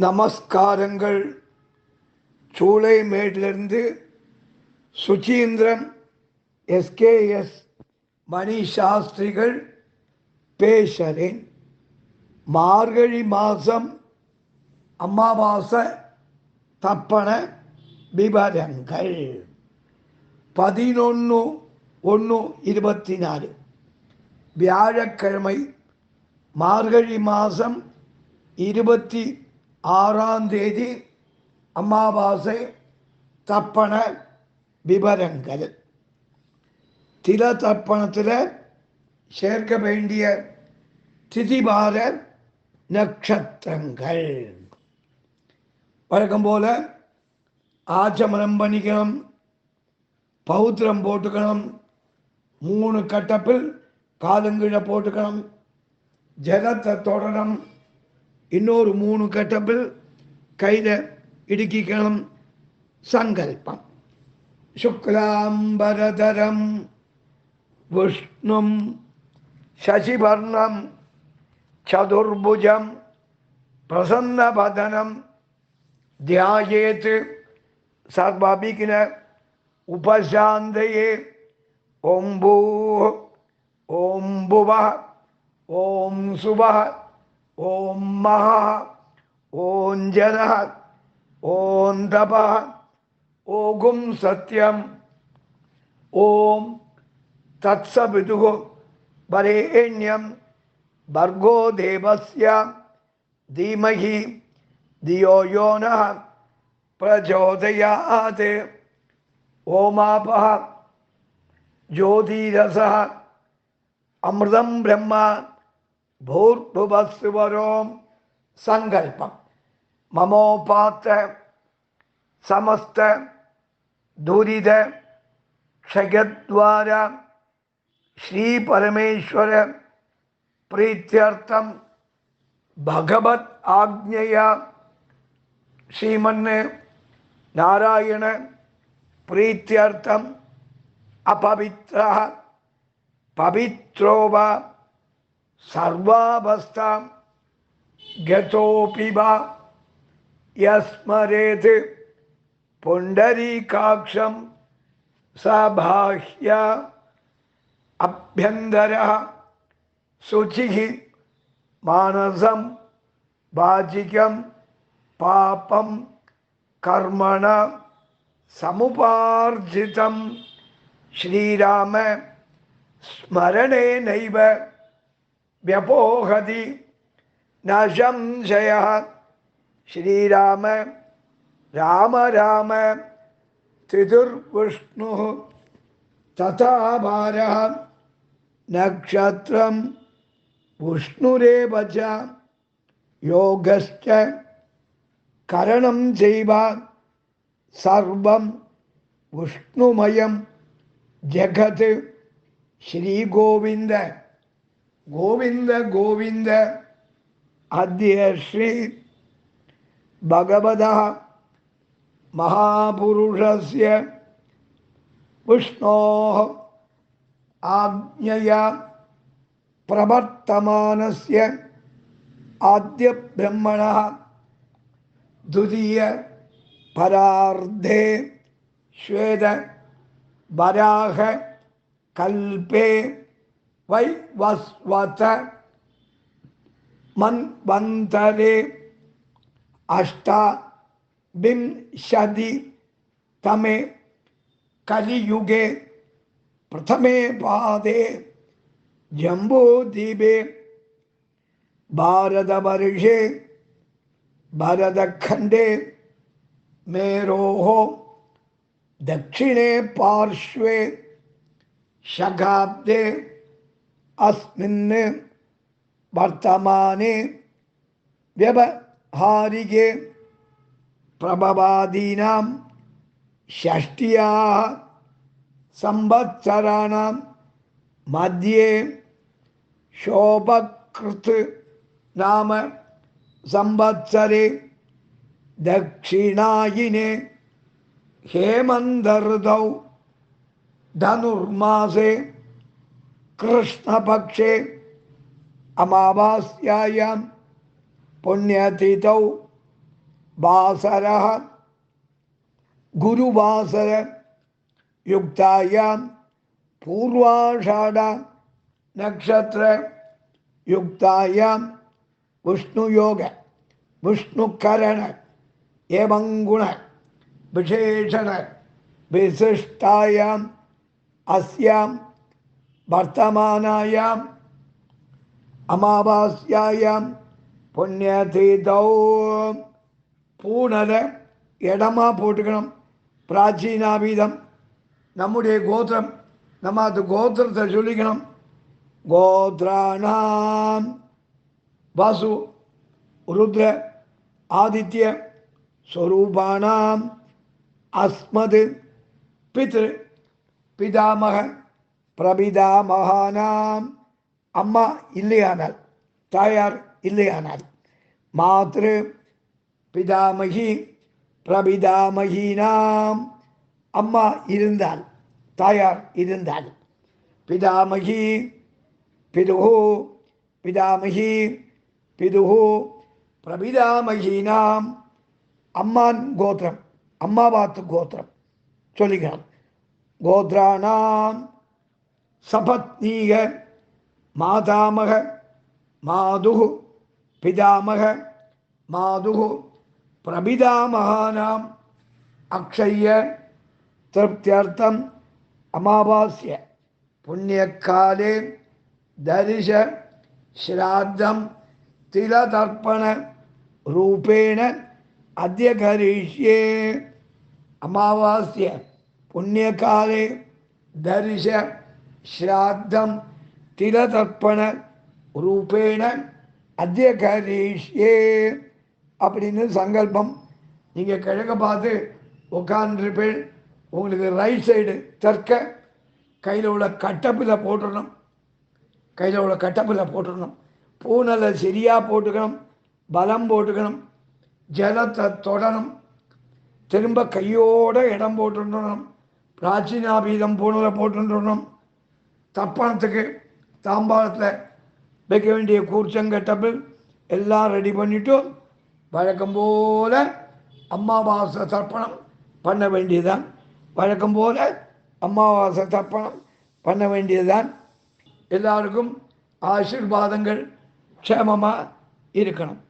நமஸ்காரங்கள். சூளைமேட்டிலிருந்து சுச்சீந்திரம் எஸ்கேஎஸ் மணி சாஸ்திரிகள் பேசுகிறேன். மார்கழி மாதம் அமாவாசை தப்பன விவரங்கள் 11/1/24 வியாழக்கிழமை, மார்கழி மாதம் 26ஆம் தேதி அமாவாசை தப்பன விவரங்கள். தில தப்பணத்தில் சேர்க்க வேண்டிய திதிவார நட்சத்திரங்கள் வழக்கம் போல ஆச்சமனம் பண்ணிக்கணும், பௌத்திரம் போட்டுக்கணும், 3 கட்டப்பில் காலுங்கீழ போட்டுக்கணும், ஜலத்தை தொடரும், இன்னொரு 3 கட்டப்பில் கையில் இடுக்கிக்கணும். சங்கல்பம். சுக்லாம்பரதரம் விஷ்ணும் சசிவர்ணம் சதுர்புஜம் பிரசன்னவதனம் தியாயேத் சர்வவிக்ன உபசாந்தயே. ஓம் பூ ஓம் புவः ஓம் சுவः ஓம் மஹः ஓம் ஜனः ஓம் தபः ஓகும் சத்யம். ஓம் தத்சவிதுः வரேண்யம் भर्गो देवस्य धीमहि धियो यो नः प्रचोदयात्. ओमापः ज्योतिरसः अमृतं ब्रह्म भूर्भुवस्सुवरों. संकल्पम. ममोपात समस्त दुरित क्षयद्वारा श्री परमेश्वर प्रीत्यर्थम भगवत आज्ञया श्रीमन् नारायण प्रीत्यर्थम अपवित्रः पवित्रो वा सर्वावस्था गतोऽपि वा यस्मरेत् पुण्डरीकाक्षं स बाह्य अभ्यन्तरः शुचिः मानसं वाचिकं पापं कर्मण समुपार्जितं श्रीराम स्मरणेनैव व्यपोहति न संशयः. श्रीराम राम राम त्रिदुर्विष्णुः तथा भारः नक्षत्रं विष्णुरेव च योगश्च करणं चैव सर्वं विष्णुमयं जगत्. श्री गोविंद गोविंद गोविंद. अद्य श्री भगवतः महापुरुषस्य विष्णोः आज्ञया प्रवर्तमानस्य आद्य ब्रह्मणः द्वितीय परार्धे श्वेत वराह कल्पे वैवस्वत मन्वन्तरे अष्टाविंशति तमे कलियुगे प्रथमे पादे जम्बूद्वीपे भारतवर्षे भरतखण्डे मेरोः दक्षिणे पार्श्वे शकाब्दे अस्मिन् वर्तमाने व्यवहारिके प्रभवादीनां षष्ट्याः संवत्सराणां मध्ये शोभकृत् नाम संवत्सरे दक्षिणायिने हेमन्तर्तौ धनुर्मासे कृष्णपक्षे अमावास्यायां पुण्यतिथौ வாசரः குருவாசர யுக்தாயாம் பூர்வாஷாட நக்ஷத்திர யுக்தாயாம் விஷ்ணுயோக விஷ்ணுகரண ஏவங்குண விசேஷண விசிஷ்டாயாம் அஸ்யாம் வர்த்தமானாயாம் அமாவாஸ்யாயாம் புண்ணியதீதௌ பூனலை இடமா போட்டுக்கணும். பிராச்சீனாபீதம் நம்முடைய கோத்திரம், நம்ம அது கோத்திரத்தை சொல்லிக்கணும். கோத்ராணாம் வாசு ருத்ர ஆதித்ய ஸ்வரூபானாம் அஸ்மது பித்ரு பிதாமக பிரபிதாமகானாம் அம்மா இல்லையானால், தாயார் இல்லையானால், மாத்ரு பிதாமகி பிரபிதாமகீனாம் அம்மா இருந்தால், தாயார் இருந்தால், பிதாமகி பிதுஹு பிதாமகி பிதுஹு பிரபிதாமகீனாம் அம்மான் கோத்திரம், அம்மாவாத்து கோத்திரம் சொல்லிக்கலாம். கோத்ராணாம் சபத்னீக மாதாமக மாதுகு பிதாமக மாதுகு பிரபிதாமகானாம் அக்ஷய திருப்தியர்த்தம் அமாவாஸ்ய புண்ணியக்காலே தரிச ஸ்ராத்தம் திலதர்ப்பண ரூபேண அத்ய கரிஷ்யே. அமாவாஸ்ய புண்ணியகாலே தரிச ஸ்ராத்தம் திலதர்ப்பண ரூபேண அத்ய கரிஷ்யே அப்படின்னு சங்கல்பம். நீங்கள் கிழக்க பார்த்து உட்காந்துருப்பேன். உங்களுக்கு ரைட் சைடு தெற்க கையில் உள்ள கட்டப்பில் போட்டுடணும். கையில் உள்ள கட்டப்பில் போட்டுடணும். பூனலை சரியாக போட்டுக்கணும், பலம் போட்டுக்கணும், ஜலத்தை தொடணும், திரும்ப கையோட இடம் போட்டுடணும். பிராச்சீனாபீதம் பூனலை போட்டுடணும். தப்பணத்துக்கு தாம்பாளத்தில் வைக்க வேண்டிய கூர்ச்சங்கட்டப்பில் எல்லாம் ரெடி பண்ணிவிட்டு வழக்கம் போல் அமாவாசை தர்ப்பணம் பண்ண வேண்டியதுதான். வழக்கம் போல் அமாவாசை தர்ப்பணம் பண்ண வேண்டியதுதான். எல்லாருக்கும் ஆசீர்வாதங்கள் க்ஷேமமாக இருக்கணும்.